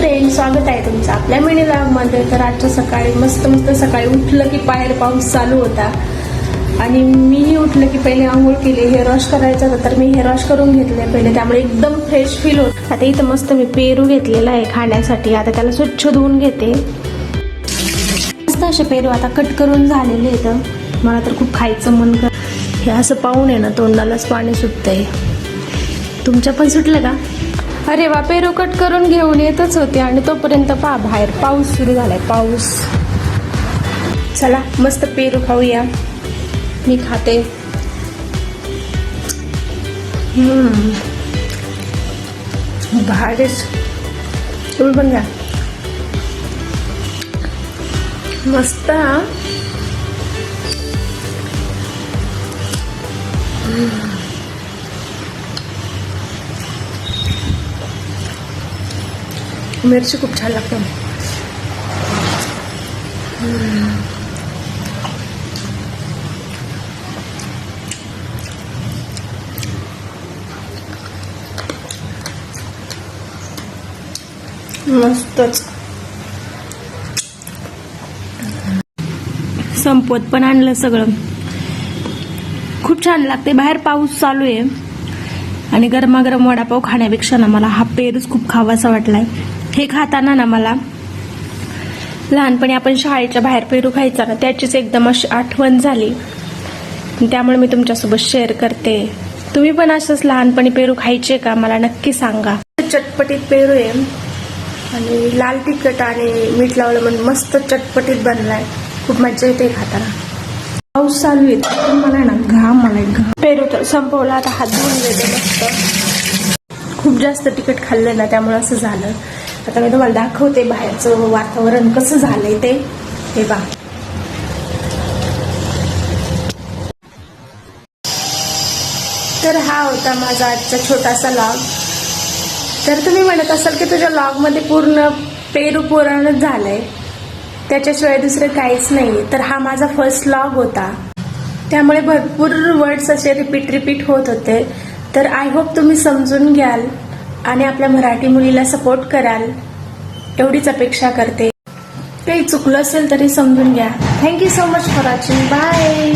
Friend, स्वागत आहे तुमचं आपल्या मिनी व्लॉगमध्ये। तर आजच्या सकाळी मस्त सकाळी उठलं की बाहेर पाऊस चालू होता आणि मीही उठलं की पहिले आंघोळ केली, हेअर वॉश करायचं होतं तर मी हेअर वॉश करून घेतले पहिले, त्यामुळे एकदम फ्रेश फील होत। आता इथं मस्त मी पेरू घेतलेला आहे खाण्यासाठी, आता त्याला स्वच्छ धुवून घेते। मस्त असे पेरू आता कट करून झालेले आहेत, मला तर खूप खायचं मन कर। हे असं पाहून आहे ना तोंडालाच पाणी सुटतंय। तुमच्या पण सुटलं का? अरे वा, पेरू कट करून घेऊन येतच होते आणि तोपर्यंत पहा बाहेर पाऊस सुरू झालाय, पाऊस। चला मस्त पेरू खाऊया, मी खाते। भारीच, तुम्ही पण घ्या, मस्त। मिरची खूप छान लागते। मस्तच, संपवत पण आणलं सगळं। खूप छान लागते। बाहेर पाऊस चालू आहे आणि गरमागरम वडापाव खाण्यापेक्षा ना मला हा पेरूच खूप खावासा वाटलाय। हे खाताना ना मला लहानपणी आपण शाळेच्या बाहेर पेरू खायचा ना, त्याचीच एकदम अशी आठवण झाली, त्यामुळे मी तुमच्यासोबत शेअर करते। तुम्ही पण असंच लहानपणी पेरू खायचे का? मला नक्की सांगा। चटपटीत पेरू आहे आणि लाल तिखट आणि मीठ लावलं म्हणून मस्त चटपटीत बनलाय, खूप मजा येते खाताना। पाऊस चालू आहे, मला ना घाम पेरू तर संपवला, आता हात धुवून देते मस्त। खूप जास्त तिखट खाल्लं ना त्यामुळे असं झालं। आता मी तुम्हाला दाखवते बाहेरचं वातावरण कसं झालंय ते, हे बघा। तर हा होता माझा आजचा छोटासा लॉग। तर तुम्ही म्हणत असाल की तुझ्या लॉग मध्ये पूर्ण पेरू पुराणच झालंय, त्याच्याशिवाय दुसरं काहीच नाही, तर हा माझा फर्स्ट लॉग होता, त्यामुळे भरपूर वर्ड्स असे रिपीट होत होते। तर आय होप तुम्ही समजून घ्याल आणि आपल्या मराठी मुलीला सपोर्ट कराल, एवढीच अपेक्षा करते। काही चुकलं असेल तरी समजून घ्या। Thank you so much for watching, bye.